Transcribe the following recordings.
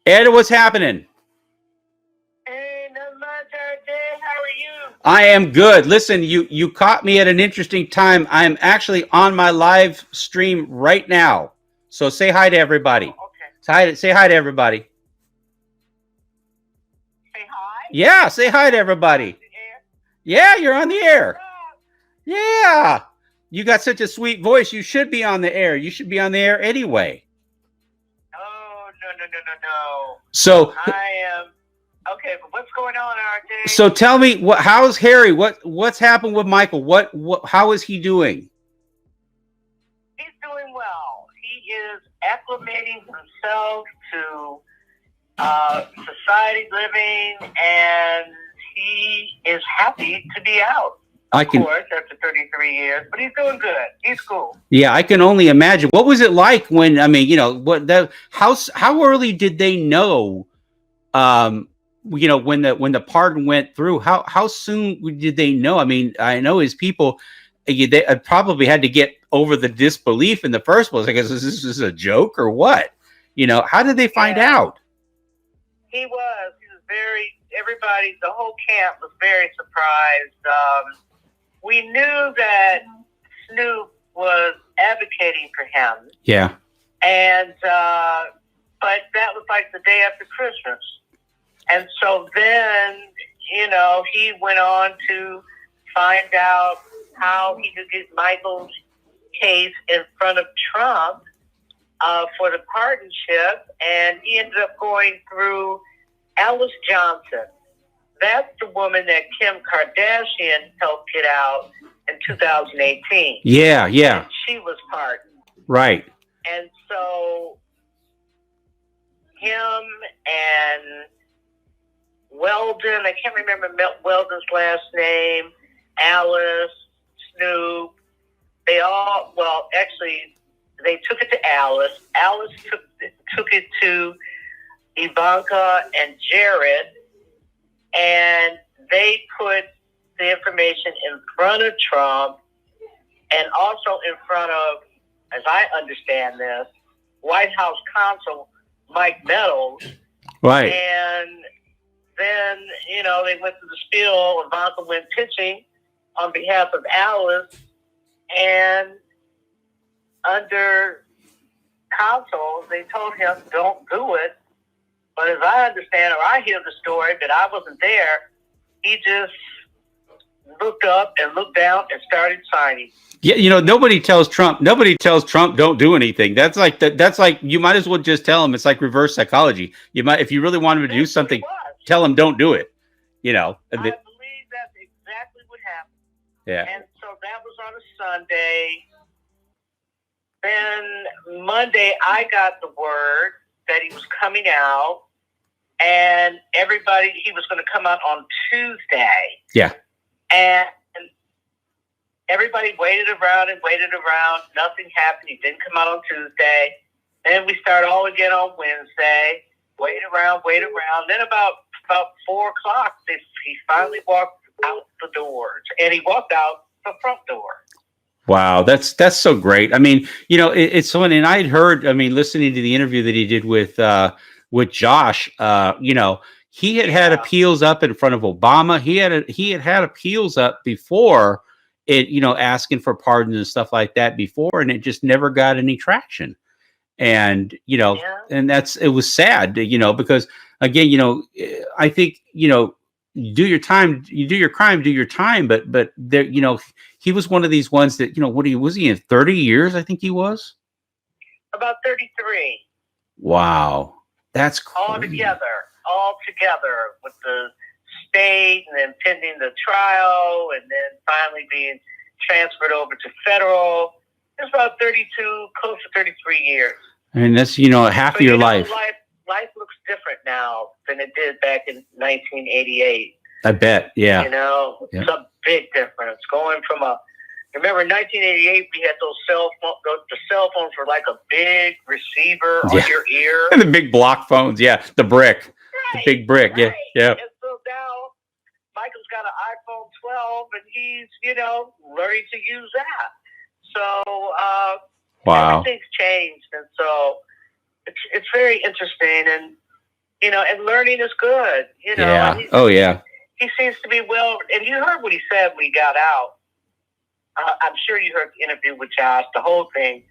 Ed, what's happening? Hey, not much, RJ. How are you? I am good. Listen, you caught me at an interesting time. I'm actually on my live stream right now. So say hi to everybody. Oh, okay. Say hi to everybody. Say hi. Yeah, say hi to On everybody. the air. Yeah, you're on the What's air. up? Yeah. You got such a sweet voice. You should be on the air. You should be on the air anyway. Oh, no, no, no, no, no. So I am. Okay, but what's going on, RJ? so tell me how's Harry? What's happened with Michael? What how is he doing? He's doing well. He is acclimating himself to society living, and he is happy to be out. I Of can course, after 33 years, but he's doing good. He's cool. Yeah, I can only imagine. What was it like when I mean, what the how early did they know um when the pardon went through? How soon did they know? I mean, I know his people they probably had to get over the disbelief in the first place. I guess is this a joke or what? How did they find Yeah. out? He was. He was very. Everybody, the whole camp was very surprised. We knew that Snoop was advocating for him, Yeah. and but that was like the day after Christmas, and so then he went on to find out how he could get Michael's case in front of Trump for the partnership, and he ended up going through Alice Johnson. That's the woman that Kim Kardashian helped get out in 2018. Yeah, yeah. And she was pardoned. Right. And so him and Weldon, I can't remember Weldon's last name, Alice, Snoop, they all, well, actually, they took it to Alice. Alice took it to Ivanka and Jared, and they put the information in front of Trump and also in front of, as I understand this, White House counsel Mike Meadows. Right. And then, they went to the spiel. Ivanka went pitching on behalf of Alice, and under counsel, they told him, don't do it. But as I understand, or I hear the story, but I wasn't there, he just looked up and looked down and started signing. Yeah, nobody tells Trump don't do anything. That's like you might as well just tell him. It's like reverse psychology. You might, if you really want him to do something, tell him don't do it. I believe that's exactly what happened. Yeah. And so that was on a Sunday. Then Monday, I got the word that he was coming out, and he was going to come out on Tuesday. Yeah. And everybody waited around. Nothing happened. He didn't come out on Tuesday. Then we start all again on Wednesday. Wait around. Then about 4 o'clock, he finally walked out the doors, and he walked out the front door. Wow, that's so great. I mean, it's so, and I'd heard. I mean, listening to the interview that he did with Josh, he had appeals up in front of Obama. He had appeals up before it, asking for pardons and stuff like that before, and it just never got any traction. And and it was sad, because again, I think you do your time, you do your crime, do your time, but there, he was one of these ones that what was he in 30 years? I think he was about 33. Wow, that's crazy. all together with the state, and then pending the trial, and then finally being transferred over to federal. It's about 32, close to 33 years. I mean, that's half of your life. Life looks different now than it did back in 1988. I bet, yeah. It's a big difference. Going from remember in 1988 we had those cell phones. The cell phones were like a big receiver on your ear. The big block phones, the brick, the big brick, yeah. And so now Michael's got an iPhone 12, and he's learning to use that. So wow, everything's changed, and so it's very interesting. And and learning is good, Yeah. And Oh, yeah. he seems to be well, and you heard what he said when he got out. I'm sure you heard the interview with Josh, the whole thing.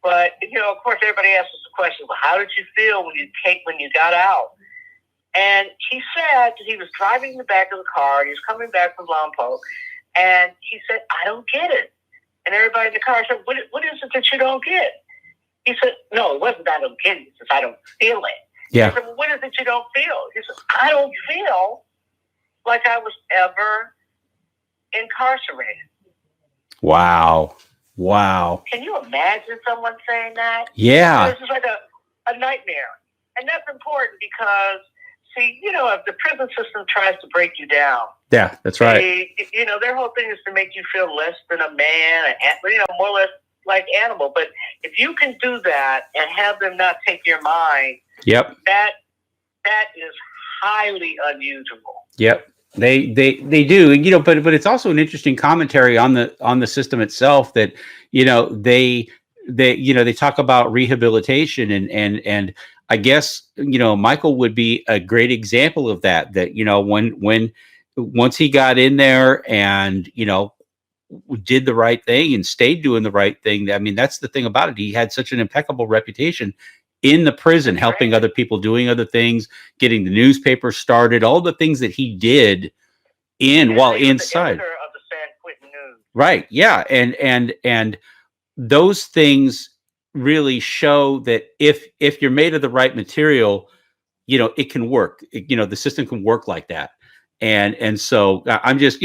But, of course, everybody asks us the question, well, how did you feel when you got out? And he said that he was driving in the back of the car, and he was coming back from Lompoc, and he said, I don't get it. And everybody in the car said, what is it that you don't get? He said, no, it wasn't I don't get it. He says, I don't feel it. Yeah. He said, well, what is it you don't feel? He said, I don't feel like I was ever incarcerated. Wow. Can you imagine someone saying that? Yeah. This is like a nightmare. And that's important because, see, if the prison system tries to break you down. Yeah, that's right. Their whole thing is to make you feel less than a man, more or less like animal. But if you can do that and have them not take your mind, yep, that is highly unusual. Yep. They do, but it's also an interesting commentary on the system itself that, they talk about rehabilitation and I guess, Michael would be a great example of that, when once he got in there and, did the right thing and stayed doing the right thing. I mean, that's the thing about it. He had such an impeccable reputation in the prison, helping other people, doing other things, getting the newspaper started, all the things that he did while inside. The editor of the San Quentin News. Right. Yeah. And those things really show that if you're made of the right material, it can work. The system can work like that. And so I'm just,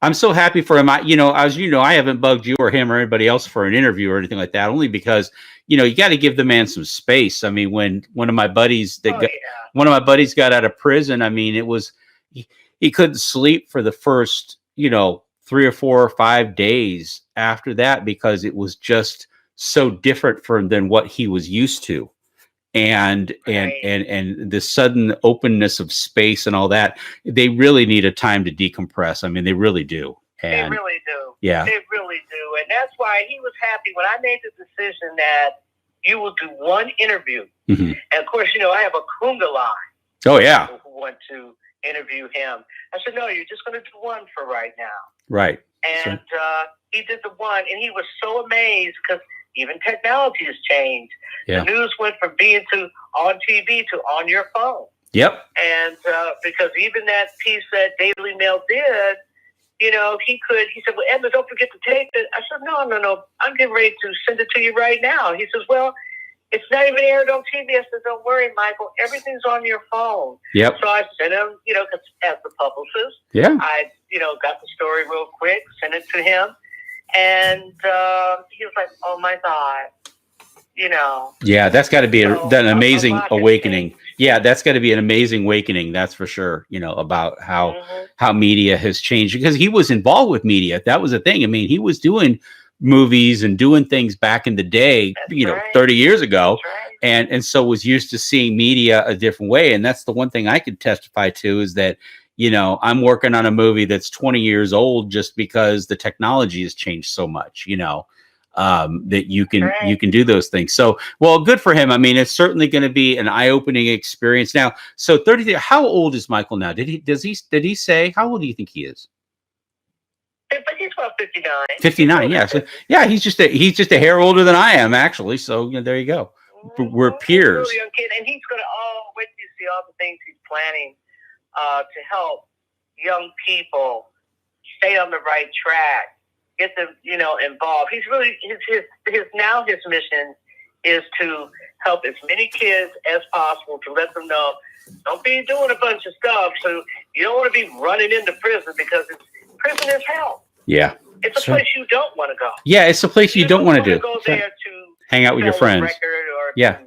I'm so happy for him. I haven't bugged you or him or anybody else for an interview or anything like that, only because, you got to give the man some space. I mean, when one of my buddies got out of prison, I mean, it was, he couldn't sleep for the first, 3 or 4 or 5 days after that, because it was just so different than what he was used to. And the sudden openness of space and all that, they really need a time to decompress. I mean, they really do. And, they really do. Yeah. They really do. And that's why he was happy when I made the decision that you will do one interview. Mm-hmm. And of course, I have a Kunga line. Oh, yeah. Who want to interview him. I said, no, you're just going to do one for right now. Right. And he did the one, and he was so amazed because even technology has changed. Yeah. The news went from being on TV to on your phone. Yep. And because even that piece that Daily Mail did, he said, well, Edna, don't forget to tape it. I said, no, I'm getting ready to send it to you right now. He says, well, it's not even aired on TV. I said, don't worry, Michael, everything's on your phone. Yep. So I sent him, cause as the publicist, yeah, I, got the story real quick, sent it to him. And he was like, oh my God, Yeah, that's got to be an amazing awakening. Yeah, that's got to be an amazing awakening. That's for sure. About how media has changed, because he was involved with media. That was the thing. I mean, he was doing movies and doing things back in the day, 30 years ago. And so was used to seeing media a different way. And that's the one thing I could testify to is that, I'm working on a movie that's 20 years old just because the technology has changed so much, that you can do those things. So, well, good for him. I mean, it's certainly going to be an eye-opening experience. Now, so 30, how old is Michael now? Did he say, how old do you think he is? But he's about 59. 59, yeah. So, yeah, he's just a hair older than I am, actually. So, there you go. We're peers. He's a really young kid, and he's going to wait till you see all the things he's planning to help young people stay on the right track, get them, involved. He's really his mission is to help as many kids as possible, to let them know, don't be doing a bunch of stuff. So you don't want to be running into prison, because prison is hell. Yeah, it's a place you don't want to go. Yeah, it's a place you don't want to do. Go there to hang out with your friends, or to,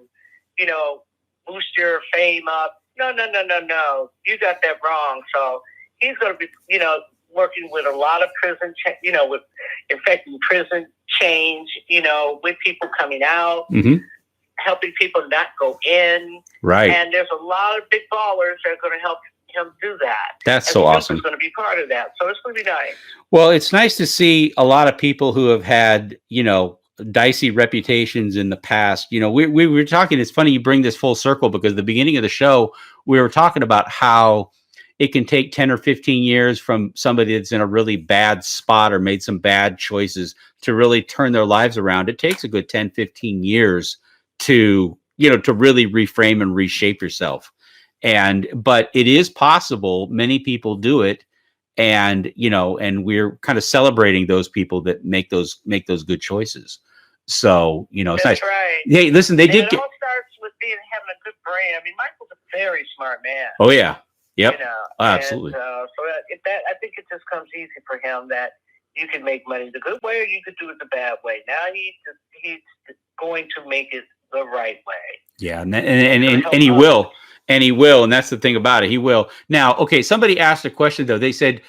boost your fame up. No. You got that wrong. So he's going to be, working with a lot of prison, with affecting prison change, with people coming out, helping people not go in. Right. And there's a lot of big ballers that are going to help him do that. That's so awesome. He's going to be part of that. So it's going to be nice. Well, it's nice to see a lot of people who have had, dicey reputations in the past. You know, we were talking, it's funny you bring this full circle, because the beginning of the show, we were talking about how it can take 10 or 15 years from somebody that's in a really bad spot or made some bad choices to really turn their lives around. It takes a good 10, 15 years to, you know, to really reframe and reshape yourself. But it is possible. Many people do it. And, you know, and we're kind of celebrating those people that make those good choices. So, you know, it's That's nice. right. Hey, listen, they did it all starts with having a good brain. I mean, Michael's a very smart man. Oh yeah. Yep. You know, absolutely. And, I think it just comes easy for him that you can make money the good way or you could do it the bad way. Now he's going to make it the right way. Yeah, and he will. And he will. And that's the thing about it. He will. Now, okay, somebody asked a question, though. They said,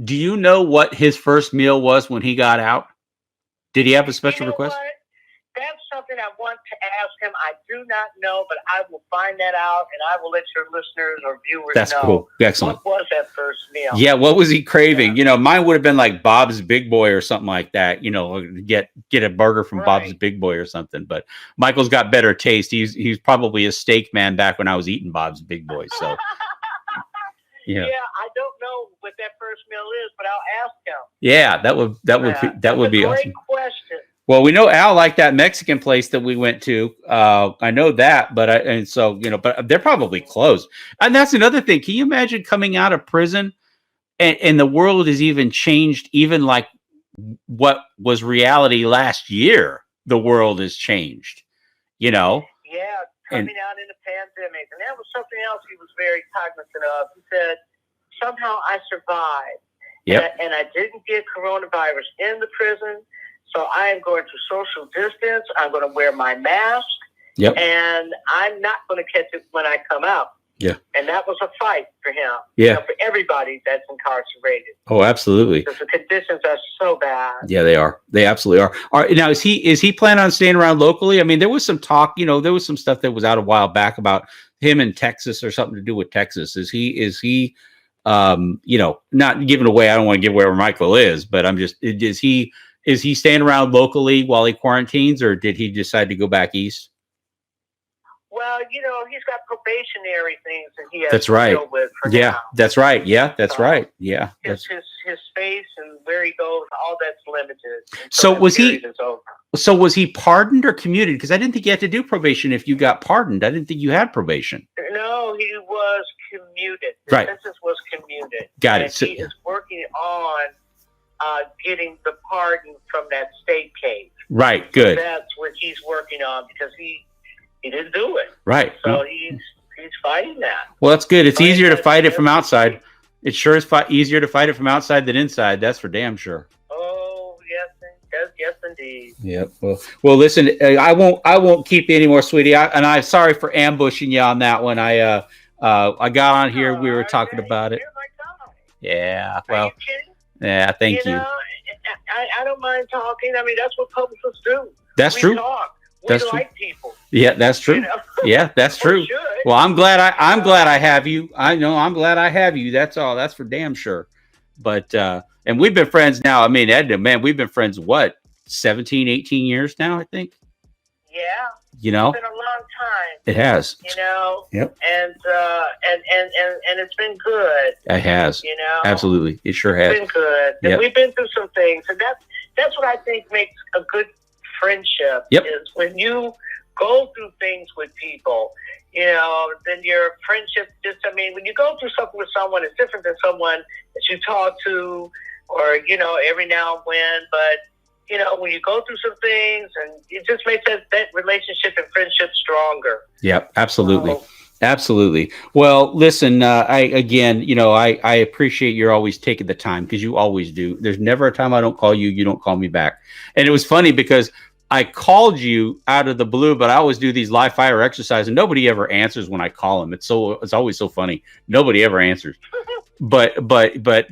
do you know what his first meal was when he got out? Did he have a special request? What? That's something I want to ask him. I do not know, but I will find that out, and I will let your listeners or viewers know. That's cool. Excellent. What was that first meal? Yeah, what was he craving? Yeah. You know, mine would have been like Bob's Big Boy or something like that. You know, get a burger from Bob's Big Boy or something. But Michael's got better taste. He's probably a steak man back when I was eating Bob's Big Boy. So, yeah, I don't know what that first meal is, but I'll ask him. Yeah, that would be awesome. Great question. Well, we know Al liked that Mexican place that we went to. I know that, but they're probably closed. And that's another thing. Can you imagine coming out of prison and the world has even changed, even like what was reality last year? The world has changed, you know? Yeah, coming out in the pandemic. And that was something else he was very cognizant of. He said, somehow I survived. Yep. And I didn't get coronavirus in the prison. So I am going to social distance. I'm going to wear my mask. Yep. And I'm not going to catch it when I come out. Yeah. And that was a fight for him. Yeah. You know, for everybody that's incarcerated. Oh, absolutely. Because the conditions are so bad. Yeah, they are. They absolutely are. All right, now, is he planning on staying around locally? I mean, there was some talk, you know, there was some stuff that was out a while back about him in Texas or something to do with Texas. Is he you know, not giving away, I don't want to give away where Michael is, but I'm just, is he staying around locally while he quarantines, or did he decide to go back east? Well, you know, he's got probationary things that he has that's to right. deal with for yeah, now. That's right. Yeah, that's right. Yeah. His space and where he goes, all that's limited. So was he pardoned or commuted? Because I didn't think you had to do probation if you got pardoned. I didn't think you had probation. No, he was commuted. The sentence was commuted. Got it. So he is working on getting the pardon from that state case. Right. Good. So that's what he's working on because he didn't do it. Right. So he's fighting that. Well, that's good. It's easier to fight it from outside. It sure is easier to fight it from outside than inside. That's for damn sure. Oh, yes, indeed. Yep. Well, listen, I won't keep you anymore, sweetie. I'm sorry for ambushing you on that one. I got on here. We were talking about it. You're my guy. Yeah. Well. Are you kidding? Yeah. Thank you. I don't mind talking. I mean, that's what publicists do. That's true. Talk. That's true. Like people. Yeah, that's true. You know? Yeah, that's true. Well, I'm glad I have you. I know I'm glad I have you. That's all. That's for damn sure. But and we've been friends now. I mean, Ed, man, we've been friends what, 17, 18 years now, I think. Yeah. You know? It's been a long time. It has. You know? Yep. And it's been good. It has. You know? Absolutely. It sure has. It's been good. And we've been through some things. And that's what I think makes a good friendship is when you go through things with people, you know, then your friendship when you go through something with someone, it's different than someone that you talk to or, you know, every now and when, but, you know, when you go through some things and it just makes that relationship and friendship stronger. Yep, absolutely. Absolutely. Well, listen, I appreciate you're always taking the time because you always do. There's never a time I don't call you. You don't call me back. And it was funny because I called you out of the blue, but I always do these live fire exercises and nobody ever answers when I call them. It's always so funny. Nobody ever answers. But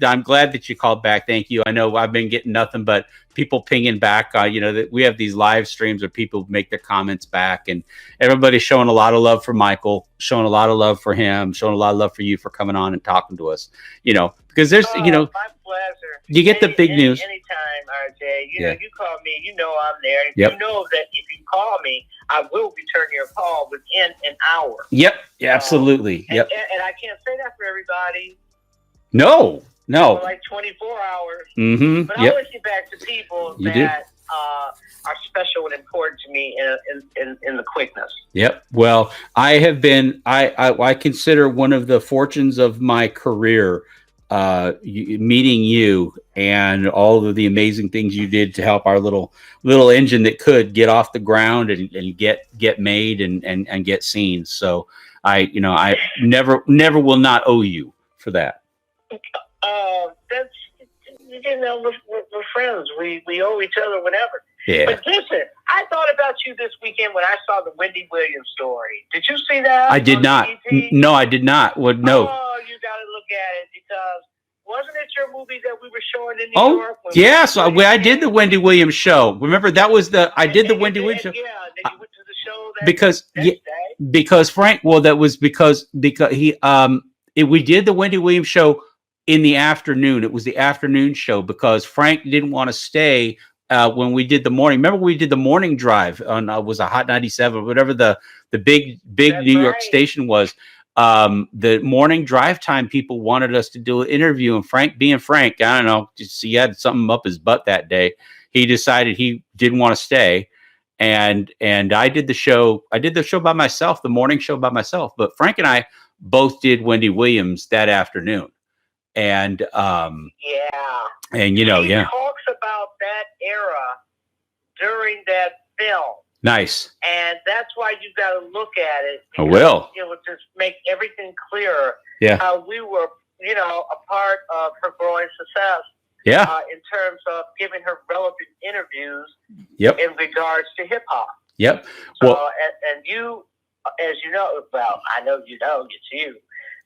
I'm glad that you called back. Thank you. I know I've been getting nothing but people pinging back. That we have these live streams where people make their comments back, and everybody's showing a lot of love for Michael, showing a lot of love for him, showing a lot of love for you for coming on and talking to us. You know, because there's, my pleasure. You get the big news. Anytime, RJ. You know, Yeah. you call me, you know I'm there. And Yep. you know that if you call me, I will return your call within an hour. Yep. Yeah, absolutely. Yep. And I can't say that for everybody. No. For like 24 hours. Mm-hmm. But I always get back to people that are special and important to me in the quickness. Yep. Well, I have been. I consider one of the fortunes of my career meeting you and all of the amazing things you did to help our little engine that could get off the ground and get made and get seen. So I never will not owe you for that. That's, you know, we're friends. We owe each other whatever. Yeah. But listen, I thought about you this weekend when I saw the Wendy Williams story. Did you see that? I did not. No, I did not. What? No. Oh, you got to look at it because wasn't it your movie that we were showing in New York? Yeah. So I did the Wendy Williams show. Remember that was I did the Wendy Williams show. Yeah. Then you went to the show because Frank. Well, that was because he we did the Wendy Williams show in the afternoon. It was the afternoon show because Frank didn't want to stay. When we did the morning, remember we did the morning drive on was a Hot 97, whatever the big New York station was. The morning drive time people wanted us to do an interview, and Frank, being Frank, I don't know, just he had something up his butt that day. He decided he didn't want to stay, and I did the show. I did the show by myself, the morning show by myself. But Frank and I both did Wendy Williams that afternoon, and and he talks about that era during that film. Nice. And that's why you got to look at it. I will. It would just make everything clearer. Yeah. How we were, you know, a part of her growing success. Yeah. In terms of giving her relevant interviews. Yep. In regards to hip hop. Yep. So, well, and you, as you know, well, I know you know, it's you,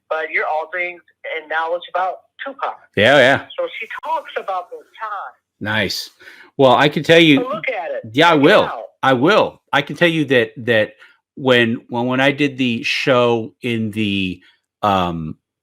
but you're all things and knowledge about Tupac. Yeah. So she talks about those times. Nice. Well, I can tell you. So look at it. Yeah, I will. I will. I can tell you that when I did the show in the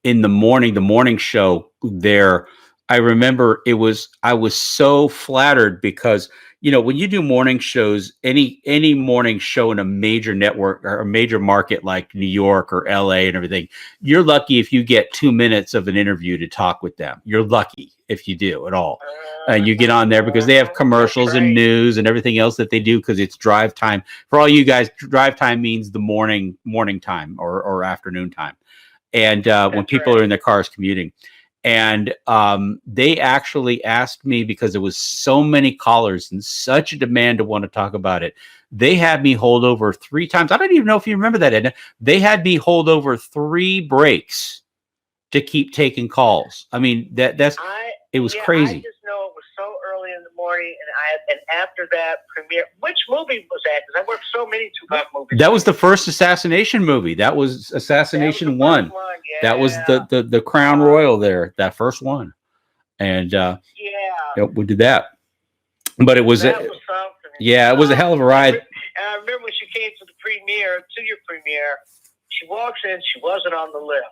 morning show there, I remember I was so flattered because, you know, when you do morning shows, any morning show in a major network or a major market like New York or LA and everything, you're lucky if you get 2 minutes of an interview to talk with them. You're lucky if you do at all. And you get on there because they have commercials and news and everything else that they do because it's drive time. For all you guys, drive time means the morning time or afternoon time. And when people are in their cars commuting. And they actually asked me, because there was so many callers and such a demand to want to talk about it. They had me hold over 3 times. I don't even know if you remember that, Edna. They had me hold over 3 breaks to keep taking calls. I mean, it was crazy. I just know it was so early in the morning, and after that premiere, which movie was that? Because I worked so many Tupac movies. That was the first assassination movie. That was Assassination 1. Yeah. That was the Crown Royal there, that first one. And we did that. But it was something. Yeah, it was a hell of a ride. And I remember when she came to your premiere, she walks in, she wasn't on the list.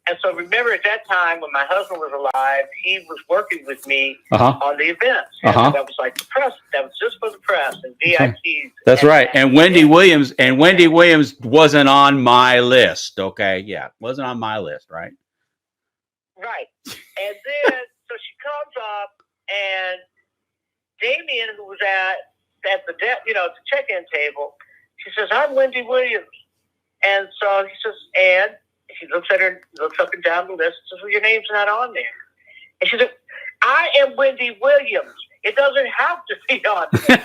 And so remember at that time when my husband was alive, he was working with me on the events. That was like the press. That was just for the press and VIPs. That's right. And Wendy Williams wasn't on my list. Okay. Yeah. Wasn't on my list. Right. Right. And then, so she comes up and Damien, who was at the the check-in table, she says, "I'm Wendy Williams." And so he says, and he looks at her, looks up and down the list, and says, "Well, your name's not on there." And she said, "I am Wendy Williams. It doesn't have to be on there."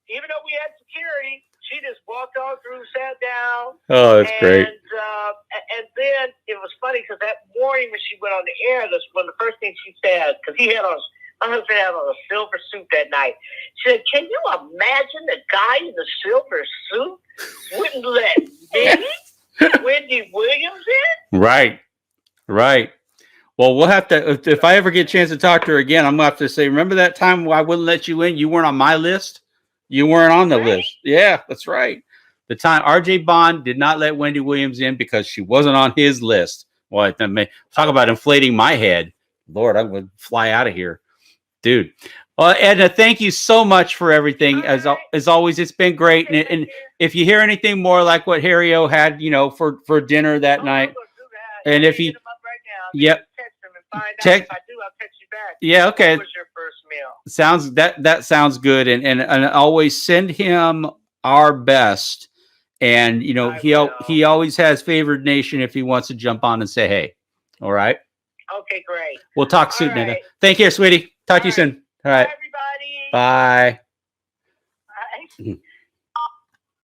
And even though we had security, she just walked on through, sat down. Oh, that's great. And then it was funny because that morning when she went on the air, that's one of the first things she said, because my husband had on a silver suit that night. She said, "Can you imagine the guy in the silver suit wouldn't let me, Wendy Williams, in?" Right. Well, we'll have to, if I ever get a chance to talk to her again, I'm going to have to say, remember that time I wouldn't let you in? You weren't on my list? You weren't on the list. Yeah, that's right. The time RJ Bond did not let Wendy Williams in because she wasn't on his list. What? Talk about inflating my head. Lord, I'm going to fly out of here, dude. Well, Edna, thank you so much for everything. All right. As always, it's been great. Okay, And if you hear anything more like what Harry O had, for dinner that night, and if he, hit him up right now. yep, Text him and find out. text. If I do, I'll text you back. Yeah, okay. What was your first meal? Sounds that sounds good, and always send him our best. And he always has favored nation if he wants to jump on and say hey. All right. Okay, great. We'll talk soon, right. Nina. Thank you, sweetie. Talk to you soon. All right. Bye, everybody. Bye. Bye.